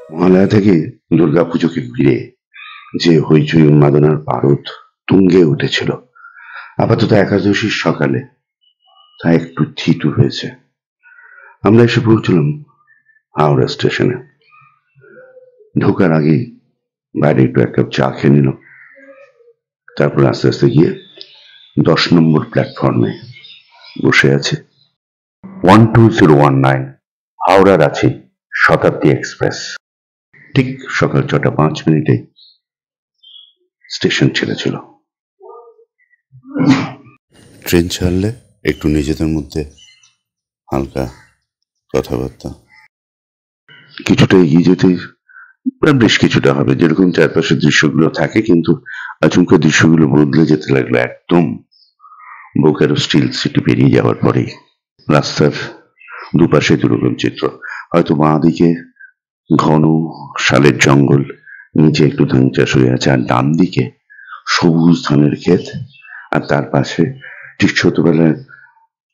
মহালয়া থেকে দুর্গাপুজোকে ঘিরে যে হইচই উন্মাদনার পারদ তুঙ্গে উঠেছিল, আপাতত একাদশীর সকালে তা একটু থিতু হয়েছে। আমরা এসে পৌঁছলাম হাওড়া স্টেশনে। ঢোকার আগেই বাইরে একটু এক কাপ চা খেয়ে নিল। তারপর আস্তে আস্তে গিয়ে 10 নম্বর প্ল্যাটফর্মে বসে আছে 12019 হাওড়া রাঁচি শতাব্দী এক্সপ্রেস। ঠিক সকাল 6টা 5 মিনিটে স্টেশন ছেড়েছিল। ট্রেন ছাড়লে একটু নিজেদের মধ্যে হালকা কথাবার্তা, কিছুটা এগিয়ে যেতে বেশ কিছুটা হবে, যেরকম চারপাশের দৃশ্যগুলো থাকে, কিন্তু আচমকা দৃশ্যগুলো বদলে যেতে লাগলো একদম বোকারো স্টিল সিটি পেরিয়ে যাওয়ার পরেই। রাস্তার দুপাশে দুরকম চিত্র। হয়তো বাঁ দিকে ঘন শালের জঙ্গল, নিচে একটু ধান চাষ হয়ে আছে, আর ডান দিকে সবুজ ধানের ক্ষেত, আর তার পাশে ঠিক ছোটবেলায়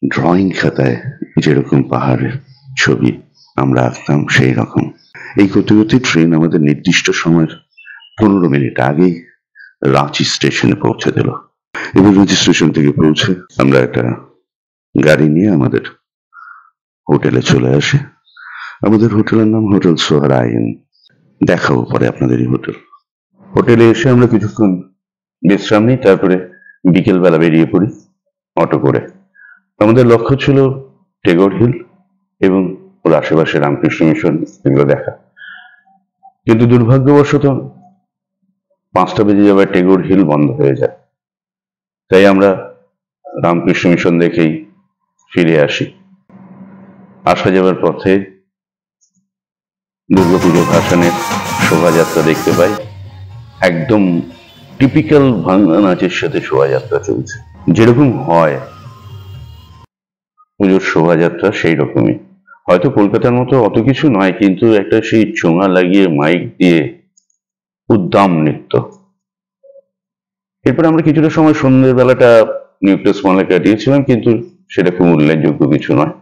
ড্রয়িং খাতায় যেরকম পাহাড়ের ছবি আমরা আঁকতাম সেই রকম। এই করতে করতে ট্রেন আমাদের নির্দিষ্ট সময়ের 15 মিনিট আগেই রাঁচি স্টেশনে পৌঁছে দিল। এবার রাঁচি স্টেশন থেকে পৌঁছে আমরা একটা গাড়ি নিয়ে আমাদের হোটেলে চলে আসি। আমাদের হোটেলের নাম হোটেল সোহরাইন। দেখাবো পরে আপনাদের এই হোটেল। হোটেলে এসে আমরা কিছুক্ষণ বিশ্রাম নিই, তারপরে বিকেলবেলা বেরিয়ে পড়ি অটো করে। আমাদের লক্ষ্য ছিল টেগোর হিল এবং ওর আশেপাশে রামকৃষ্ণ মিশন, এগুলো দেখা। কিন্তু দুর্ভাগ্যবশত 5টা বেজে যাওয়ায় টেগোর হিল বন্ধ হয়ে যায়। তাই আমরা রামকৃষ্ণ মিশন দেখেই ফিরে আসি। আসা যাওয়ার পথে দুর্গাপুজো ভাসানের শোভাযাত্রা দেখতে পাই। একদম টিপিক্যাল ভাঙা নাচের সাথে শোভাযাত্রা চলছে, যেরকম হয় পুজোর শোভাযাত্রা সেই রকমই। হয়তো কলকাতার মতো অত কিছু নয়, কিন্তু একটা সেই চোঙা লাগিয়ে মাইক দিয়ে উদ্দাম নৃত্য। এরপর আমরা কিছুটা সময় সন্ধ্যের বেলাটা নিউক্লিয়াস মলে কাটিয়েছিলাম, কিন্তু সেটা খুব উল্লেখযোগ্য কিছু নয়।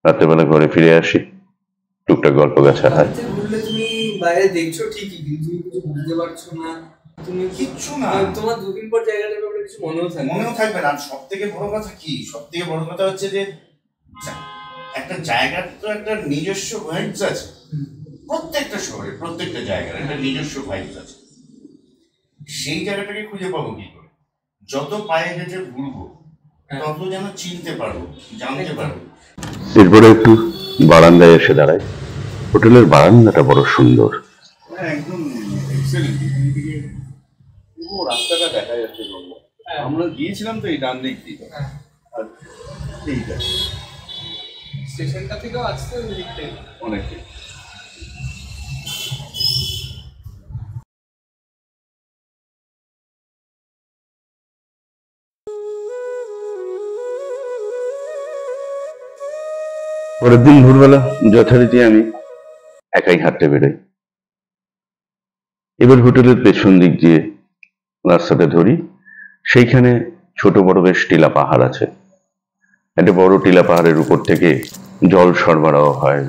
রাত্রেবেলা ঘরে ফিরে আসি, টুকটাক গল্প গাছা হয়। তুমি বাইরে দেখছো ঠিকই, কিন্তু তুমি কিছু বুঝতে পারছো না, তুমি কিচ্ছু না। তোমার দুদিন পর জায়গাটার ব্যাপারে কিছু মনেও থাকবে না। সব থেকে বড় কথা কি, সব থেকে বড় কথা হচ্ছে যে একটা জায়গার তো একটা নিজস্ব ভাইবস আছে। প্রত্যেকটা শহরে প্রত্যেকটা জায়গার একটা নিজস্ব ভাইবস আছে। সেই জায়গাটাকে খুঁজে পাবো কি করে? যত পায়ে হেঁটে ঘুরবো তত যেন চিনতে পারবো, জানতে পারবো। এরপরে একটু বারান্দায় এসে দাঁড়াই। হোটেলের বারান্দাটা বড় সুন্দর, একদম এক্সেলেন্ট। এখান থেকে পুরো রাস্তাটা দেখা যাচ্ছে। আমরা গিয়েছিলাম তো এই ডান দিক দিয়ে, আর এইটা স্টেশনটা থেকেও আসতে অনেকটাই। পরের দিন ভোরবেলা যথারীতি আমি একাই হাঁটতে বেরোই। এবার হোটেলের পেছন দিক দিয়ে রাস্তাটা ধরি। সেইখানে ছোট বড় বেশ টিলা পাহাড় আছে। একটা বড় টিলা পাহাড়ের উপর থেকে জল সরবরাহ হয়।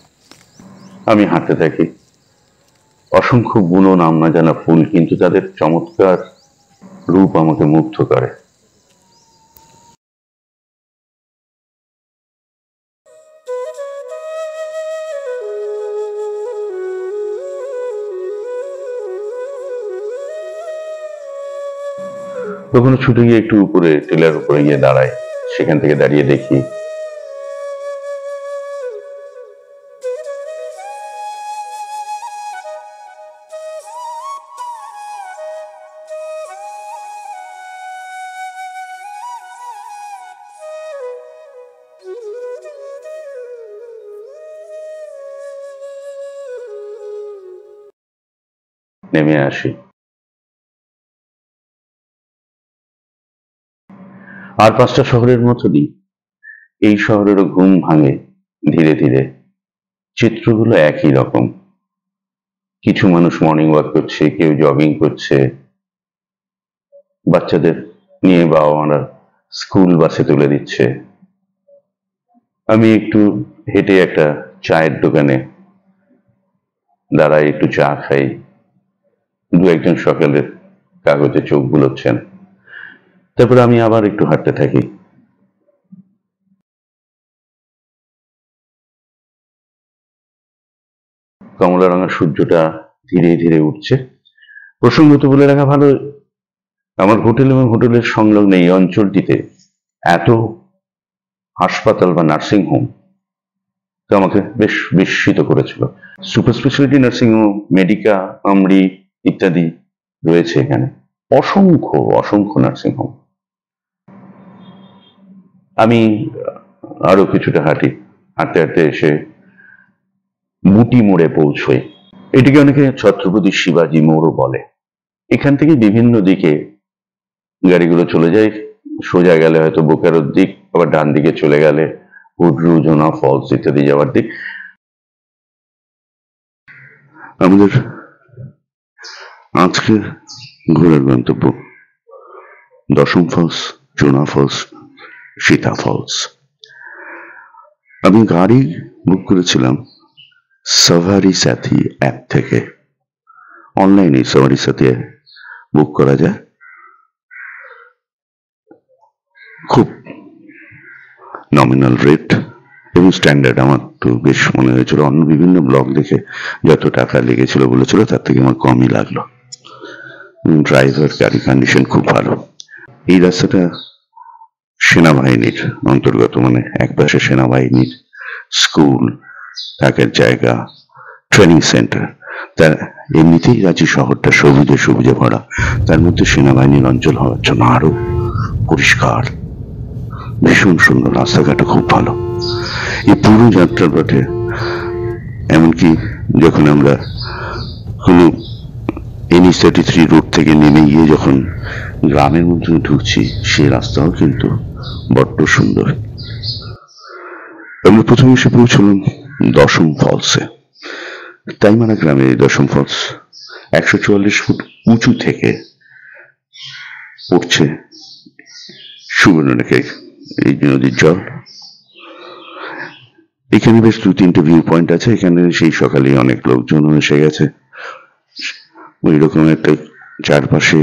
আমি হাঁটতে থাকি। অসংখ্য বুনো নাম না জানা ফুল, কিন্তু তাদের চমৎকার রূপ আমাকে মুগ্ধ করে। কখনো ছুটে গিয়ে একটু উপরে টিলার উপরে গিয়ে দাঁড়াই, সেখান থেকে দাঁড়িয়ে দেখি নেমে আসি। আর 5টা শহরের মতনই এই শহরেরও ঘুম ভাঙে ধীরে ধীরে। চিত্রগুলো একই রকম। কিছু মানুষ মর্নিং ওয়াক করছে, কেউ জগিং করছে, বাচ্চাদের নিয়ে বাবা মারা স্কুল বাসে তুলে দিচ্ছে। আমি একটু হেঁটে একটা চায়ের দোকানে দাঁড়াই, একটু চা খাই, দু একজন সকালের কাগজে চোখ বুলোচ্ছেন, তারপরে আমি আবার একটু হাঁটতে থাকি। কমলা রঙের সূর্যটা ধীরে ধীরে উঠছে। প্রসঙ্গত বলে রাখা ভালো, আমার হোটেল এবং হোটেলের সংলগ্ন এই অঞ্চলটিতে এত হাসপাতাল বা নার্সিং হোম তো আমাকে বেশ বিস্মিত করেছিল। Super speciality nursing home, Medica, AMRI ইত্যাদি রয়েছে এখানে, অসংখ্য অসংখ্য নার্সিং হোম। আমি আরো কিছুটা হাঁটি, হাঁটতে হাঁটতে এসে বুটি মোড়ে পৌঁছই। এটিকে অনেকে ছত্রপতি শিবাজি মোড়ও বলে। এখান থেকে বিভিন্ন দিকে গাড়িগুলো চলে যায়। সোজা গেলে হয়তো বোকারোর দিক, আবার ডান দিকে চলে গেলে হুডরু, জোনা ফলস ইত্যাদি যাওয়ার দিক। আমাদের আজকে ঘোরার গন্তব্য দশম ফলস, জোনা ফলস, সীতা ফলস। আমি গাড়ি বুক করেছিলাম সাভারি সাথী অ্যাপ থেকে। অনলাইনে সাভারি সাথী বুক করা যায়, খুব নমিনাল রেট এবং স্ট্যান্ডার্ড। আমার তো বেশ মনে হয়েছিল, অন্য বিভিন্ন ব্লগ দেখে যত টাকা লেগেছিল বলেছিল তার থেকে আমার কমই লাগলো। ড্রাইভার, গাড়ি কন্ডিশন খুব ভালো। এই রাস্তাটা সেনাবাহিনীর অন্তর্গত, মানে একপাশে সেনাবাহিনীর স্কুল, থাকার জায়গা, ট্রেনিং সেন্টার। তার এমনিতেই রাঁচি শহরটা সবুজে সবুজে ভরা, তার মধ্যে সেনাবাহিনীর অঞ্চল হওয়ার জন্য আরো পরিষ্কার, ভীষণ সুন্দর। রাস্তাঘাটও খুব ভালো। এই পুরো যাত্রার পথে, এমনকি যখন আমরা কোনো NH-33 রোড থেকে নেমে গিয়ে যখন গ্রামের মধ্যে ঢুকছি, সেই রাস্তাও কিন্তু বড্ড সুন্দর। আমরা প্রথমে এসে পৌঁছলাম দশম ফলসে। তাইমারা গ্রামের এই দশম ফলস 144 ফুট উঁচু থেকে পড়ছে সুবর্ণরেখায় এই নদীর জল। এখানে বেশ 2-3টে ভিউ পয়েন্ট আছে। এখানে সেই সকালে অনেক লোকজন এসে গেছে। ওই রকম একটা চারপাশে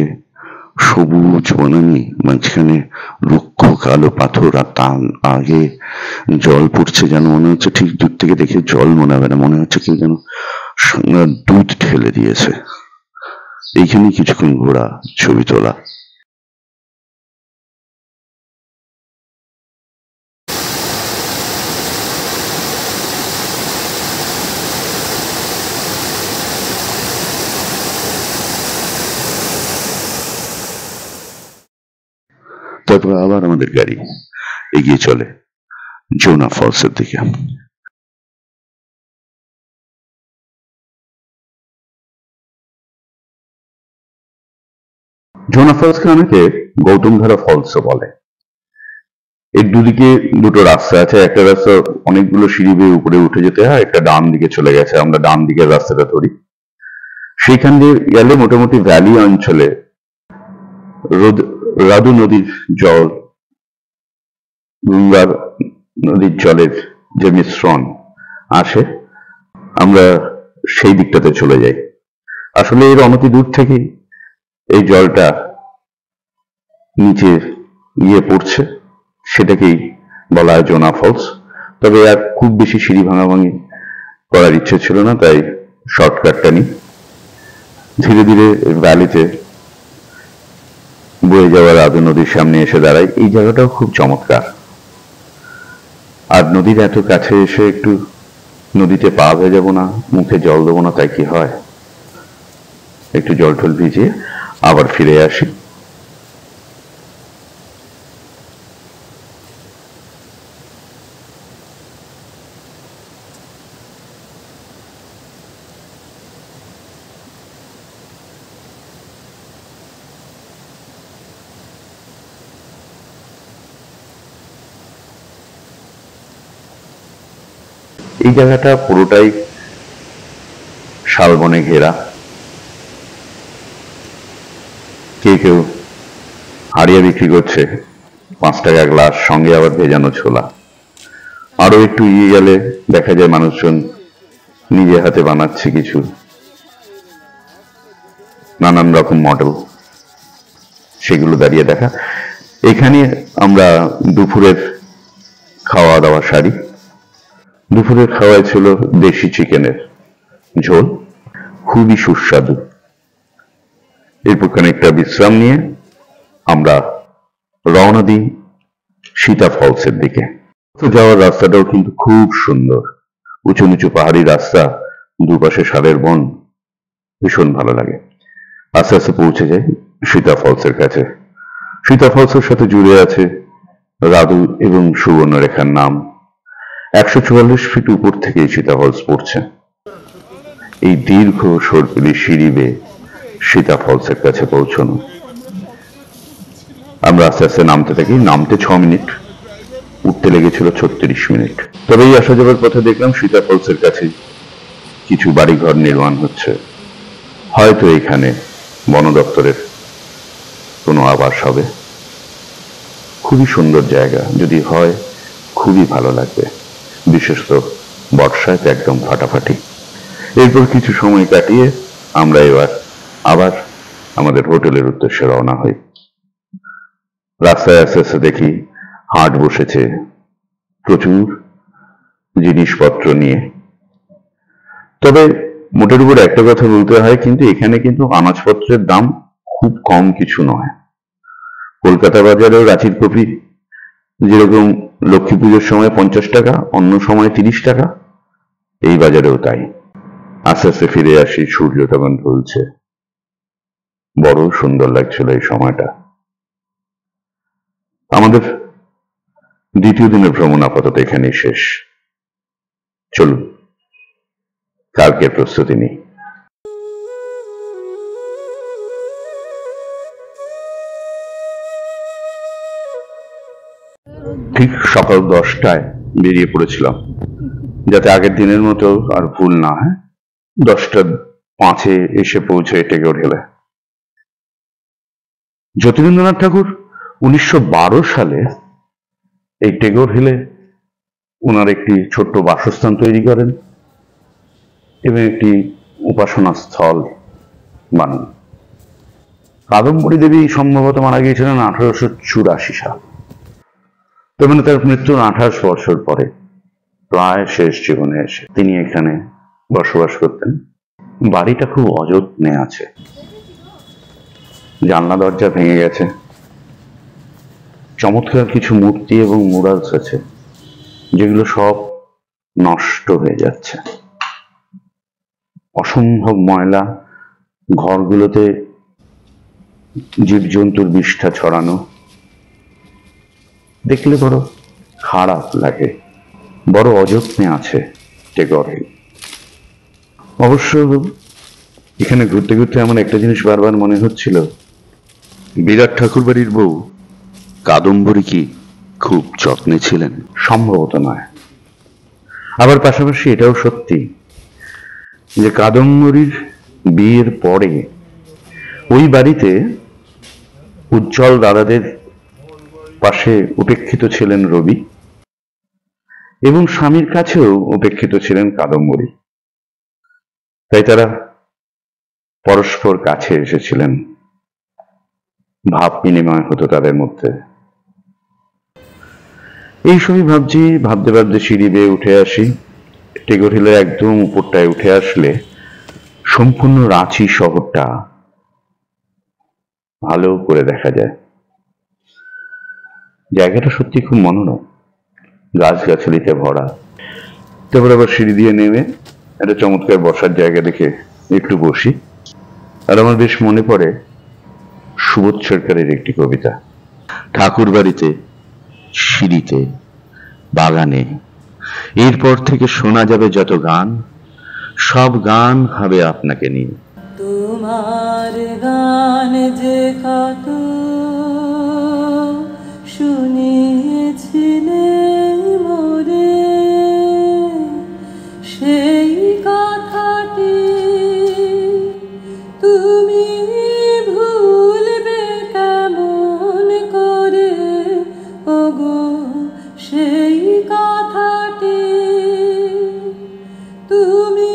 সবুজ বনানী, মাঝখানে রুক্ষ কালো পাথর, আর তার আগে জল পড়ছে, যেন মনে হচ্ছে, ঠিক দূর থেকে দেখে জল মনে হবে না, মনে হচ্ছে কেউ যেন দুধ ঢেলে দিয়েছে। এইখানে কিছুক্ষণ ঘোরা, ছবি তোলা। তারপর আবার আমাদের গাড়ি এগিয়ে চলে জোনা ফলসের দিকে। জোনা ফলসকে অনেকে গৌতমধারা ফলসও বলে। এর দুদিকে দুটো রাস্তা আছে। একটা রাস্তা অনেকগুলো সিঁড়ি বেয়ে উপরে উঠে যেতে হয়, একটা ডান দিকে চলে গেছে। আমরা ডান দিকের রাস্তাটা ধরি। সেইখান দিয়ে গেলে মোটামুটি ভ্যালি অঞ্চলে রাদু নদীর জল, গঙ্গার নদীর জলের যে মিশ্রণ আসে, আমরা সেই দিকটাতে চলে যাই। আসলে এর অনতি দূর থেকেই এই জলটা নিচে গিয়ে পড়ছে, সেটাকেই বলা হয় জোনা ফলস। তবে আর খুব বেশি সিঁড়ি ভাঙাভাঙি করার ইচ্ছে ছিল না, তাই শর্টকাটটা নিই। ধীরে ধীরে ভ্যালিতে বয়ে যাওয়া রাধু নদীর সামনে এসে দাঁড়াই। এই জায়গাটাও খুব চমৎকার। আর নদীর এত কাছে এসে একটু নদীতে পা ভেজাবো না, মুখে জল দেবো না, তাই কি হয়? একটু জল টল ভিজিয়ে আবার ফিরে আসি। এই জায়গাটা পুরোটাই শালবনে ঘেরা। কেউ হাড়িয়া বিক্রি করছে 5 টাকা গ্লাস, সঙ্গে আবার ভেজানো ছোলা। আরো একটু এগিয়ে গেলে দেখা যায় মানুষজন নিজে হাতে বানাচ্ছে কিছু নানান রকম মডেল, সেগুলো দাঁড়িয়ে দেখা। এখানে আমরা দুপুরের খাওয়া দাওয়া সারি। দুপুরের খাওয়ায় ছিল দেশি চিকেনের ঝোল, খুবই সুস্বাদু। এরপর খানিকটা বিশ্রাম নিয়ে আমরা রওনা দিই সীতা ফলসের দিকে। যাওয়ার রাস্তাটাও কিন্তু খুব সুন্দর, উঁচু নিচু পাহাড়ি রাস্তা, দুপাশে শালের বন, ভীষণ ভালো লাগে। আস্তে আস্তে পৌঁছে যাই সীতা ফলসের কাছে। সীতা ফলসের সাথে জুড়ে আছে রাধু এবং সুবর্ণরেখার নাম। 144 ফিট উপর থেকে সীতা ফলস পড়ছে। এই দীর্ঘ সরপুরি সিঁড়ি বেয়ে সীতা ফলসের কাছে পৌঁছানো। আমরা আস্তে আস্তে নামতে থাকি। নামতে 6 মিনিট, উঠতে লেগেছিল 36 মিনিট। তবে এই আসা যাবার পথে দেখলাম সীতা ফলসের কাছে কিছু বাড়িঘর নির্মাণ হচ্ছে। হয়তো এখানে বন দপ্তরের কোনো আবাস হবে। খুবই সুন্দর জায়গা, যদি হয় খুবই ভালো লাগবে, বিশেষত বর্ষায় তো একদম ফাটাফাটি। এরপর কিছু সময় কাটিয়ে আমরা এবার আবার আমাদের হোটেলের উদ্দেশ্যে রওনা হই। রাস্তায় আস্তে আস্তে দেখি হাট বসেছে প্রচুর জিনিসপত্র নিয়ে। তবে মোটের উপর একটা কথা বলতে হয়, কিন্তু এখানে কিন্তু আনাজপত্রের দাম খুব কম কিছু নয়। কলকাতা বাজারেও রাঁচির কপি যেরকম লক্ষ্মী পুজোর সময় 50 টাকা, অন্য সময় 30 টাকা, এই বাজারেও তাই। আস্তে আস্তে ফিরে আসি, সূর্য তখন ঢলছে, বড় সুন্দর লাগছিল এই সময়টা। আমাদের দ্বিতীয় দিনের ভ্রমণ আপাতত এখানেই শেষ। চলুন কালকের প্রস্তুতি নিই। ঠিক সকাল 10টায় বেরিয়ে পড়েছিলাম, যাতে আগের দিনের মতো আর ভুল না হয়। 10টা 5-এ এসে পৌঁছে টেগোর হিলে। জ্যোতিরিন্দ্রনাথ ঠাকুর 1912 সালে এই টেগোর হিলে ওনার একটি ছোট্ট বাসস্থান তৈরি করেন এবং একটি উপাসনা স্থল বানান। কাদম্বরী দেবী সম্ভবত মারা গিয়েছিলেন 1884 সাল। তার মানে তার মৃত্যুর 28 বছর পরে, প্রায় শেষ জীবনে এসে তিনি এখানে বসবাস করতেন। বাড়িটা খুব অযত্নে আছে, জানলা দরজা ভেঙে গেছে। চমৎকার কিছু মূর্তি এবং মুরালস আছে, যেগুলো সব নষ্ট হয়ে যাচ্ছে। অসম্ভব ময়লা, ঘরগুলোতে জীবজন্তুর বিষ্ঠা ছড়ানো, দেখলে বড় খারাপ লাগে। বড় অযত্নে আছে টেগোর হিল। অবশ্য এখানে ঘুরতে ঘুরতে আমার একটা জিনিস বারবার মনে হচ্ছিল, বিরাট ঠাকুর বাড়ির বউ কাদম্বরী কি খুব যত্নে ছিলেন? সম্ভবত নয়। আবার পাশাপাশি এটাও সত্যি যে কাদম্বরীর বিয়ের পরে ওই বাড়িতে উজ্জ্বল দাদাদের পাশে উপেক্ষিত ছিলেন রবি, এবং স্বামীর কাছেও উপেক্ষিত ছিলেন কাদম্বরী। তাই তারা পরস্পর কাছে এসেছিলেন, ভাব বিনিময় হতো তাদের মধ্যে। এইসবই ভাবছি, ভাবতে ভাবতে সিঁড়ি বেয়ে উঠে আসি। টেগোর হিলের একদম উপরটায় উঠে আসলে সম্পূর্ণ রাঁচি শহরটা ভালো করে দেখা যায়। জায়গাটা সত্যি খুব মনোরম, গাছগাছালিতে ভরা। তারপর আবার সিঁড়ি দিয়ে নেমে একটা চমৎকার বসার জায়গা দেখে একটু বসি। আর আমার বেশ মনে পড়ে সুবোধ সরকারের একটি কবিতা, ঠাকুর বাড়িতে, সিঁড়িতে, বাগানে, এরপর থেকে শোনা যাবে যত গান, সব গান হবে আপনাকে নিয়ে। তোমার গান যে কত শুনিয়েছিলে মোরে, সেই কথাটি তুমি ভুলবে কেমন করে ওগো, সেই কথাটি তুমি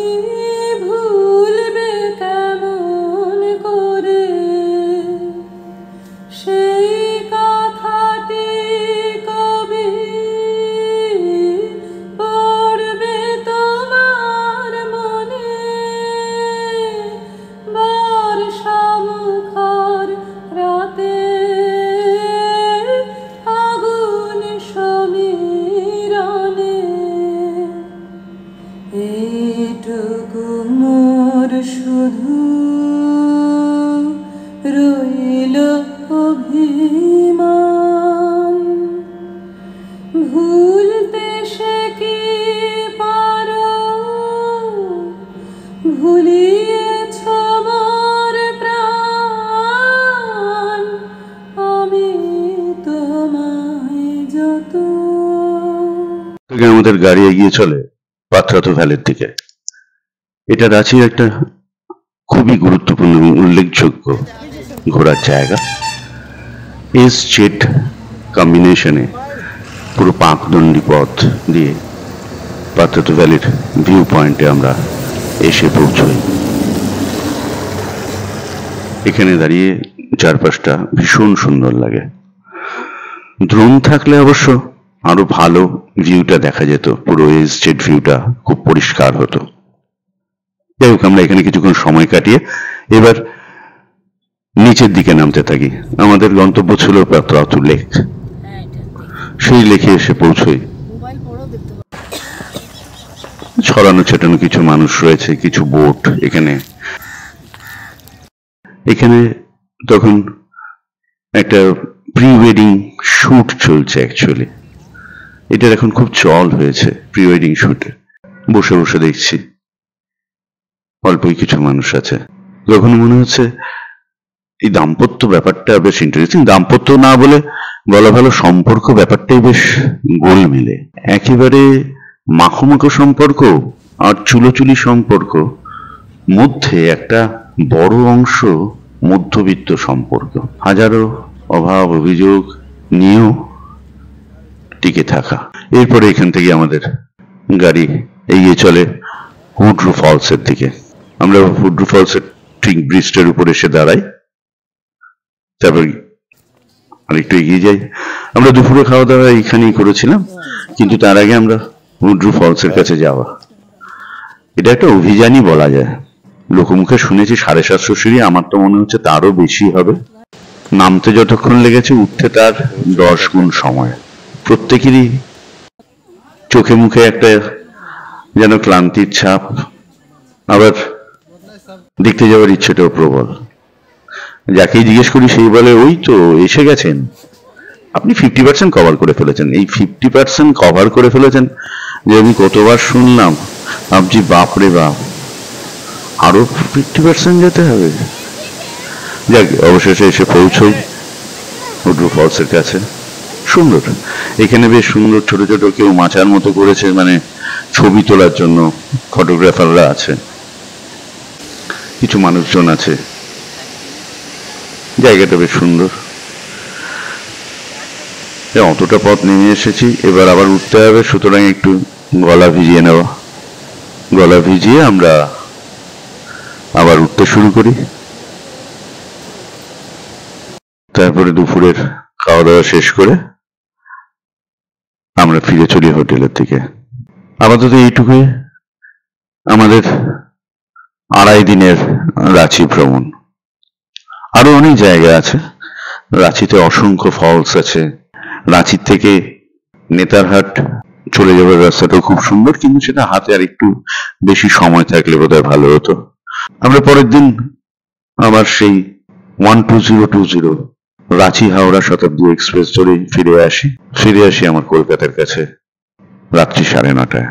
থেকে আমাদের গাড়ি এগিয়ে চলে পাত্রাতু ভ্যালির দিকে। এটা রাঁচির একটা খুবই গুরুত্বপূর্ণ এবং উল্লেখযোগ্য ঘোরার জায়গা। এস জেড কম্বিনেশনে পুরো পাকদণ্ডী পথ দিয়ে পাত্রাতু ভ্যালির ভিউ পয়েন্টে আমরা এসে পৌঁছই। এখানে দাঁড়িয়ে চারপাশটা ভীষণ সুন্দর লাগে। ড্রোন থাকলে অবশ্য আরো ভালো ভিউটা দেখা যেত, পুরো এস জেড ভিউটা খুব পরিষ্কার হতো। যাই হোক, আমরা এখানে কিছুক্ষণ সময় কাটিয়ে এবার নিচের দিকে নামতে থাকি। আমাদের গন্তব্য ছিল পাত্রাতু লেক। সেই লেকে এসে পৌঁছই। ছড়ানো ছেটানো কিছু মানুষ রয়েছে, কিছু বোট এখানে। এখানে তখন একটা প্রি ওয়েডিং শুট চলছে। অ্যাকচুয়ালি এটার এখন খুব চল হয়েছে প্রি ওয়েডিং শুটে। বসে বসে দেখছি অল্পই কিছু মানুষ আছে। তখন মনে হচ্ছে এই দাম্পত্য ব্যাপারটা বেশ ইন্টারেস্টিং। দাম্পত্য না বলে বলা ভালো, সম্পর্ক ব্যাপারটাই বেশ গোলমেলে। একেবারে মাখো সম্পর্ক আর চুলোচুলি সম্পর্ক মধ্যে একটা বড় অংশ মধ্যবিত্ত সম্পর্ক। হাজারো অভাব অভিযোগ নিয়েও টিকে থাকা। এরপরে এখান থেকে আমাদের গাড়ি এগিয়ে চলে হুড্রু ফলসের দিকে। আমরা হুড্রু ফলসের ঠিক ব্রিজটার উপর এসে দাঁড়াই। তারপর আরেকটু এগিয়ে যাই। আমরা দুপুরে খাওয়া দাওয়া এখানেই করেছিলাম, কিন্তু তার আগে আমরা হুড্রু ফলসের কাছে যাওয়া। এটা একটা অভিযানই বলা যায়। লোকমুখে শুনেছি 750 সিঁড়ি, আমার তো মনে হচ্ছে তারও বেশি হবে। নামতে যতক্ষণ লেগেছে, উঠতে তার 10 গুণ সময়। প্রত্যেকেরই চোখে মুখে একটা যেন ক্লান্তির ছাপ, আবার দেখতে যাওয়ার ইচ্ছেটাও প্রবল। যাকেই জিজ্ঞেস করি সেই বলে ওই তো এসে গেছেন, আপনি 50% কভার করে ফেলেছেন। এই 50% কভার করে ফেলেছেন যে আমি কতবার শুনলাম, ভাবছি বাপরে বাপ, আরো 50% যেতে হবে। যাক, অবশেষে এসে পৌঁছই হুড্রু ফলসের কাছে। সুন্দর, এখানে বেশ সুন্দর ছোট ছোট কেউ মাচার মতো করেছে, মানে ছবি তোলার জন্য ফটোগ্রাফাররা আছে, কিছু মানুষজন আছে। জায়গাটা বেশ সুন্দর। অতটা পথ নেমে এসেছি, এবার আবার উঠতে হবে, সুতরাং একটু গলা ভিজিয়ে নেওয়া। গলা ভিজিয়ে আমরা আবার উঠতে শুরু করি। তারপরে দুপুরের খাওয়া দাওয়া শেষ করে আমরা ফিরে চলি হোটেলের দিকে। আপাতত এইটুকুই আমাদের 2.5 দিনের রাঁচি ভ্রমণ। আরো অনেক জায়গা আছে। রাঁচিতে অসংখ্য ফলস আছে। রাঁচির থেকে নেতারহাট চলে যাওয়ার রাস্তাটাও খুব সুন্দর, কিন্তু সেটা হাতে আর একটু বেশি সময় থাকলে বোধহয় ভালো হতো। আমরা পরের দিন আবার সেই 12020 রাঁচি হাওড়া শতাব্দী এক্সপ্রেস ধরে ফিরে আসি আমার কলকাতার কাছে রাত্রি 9:30টায়।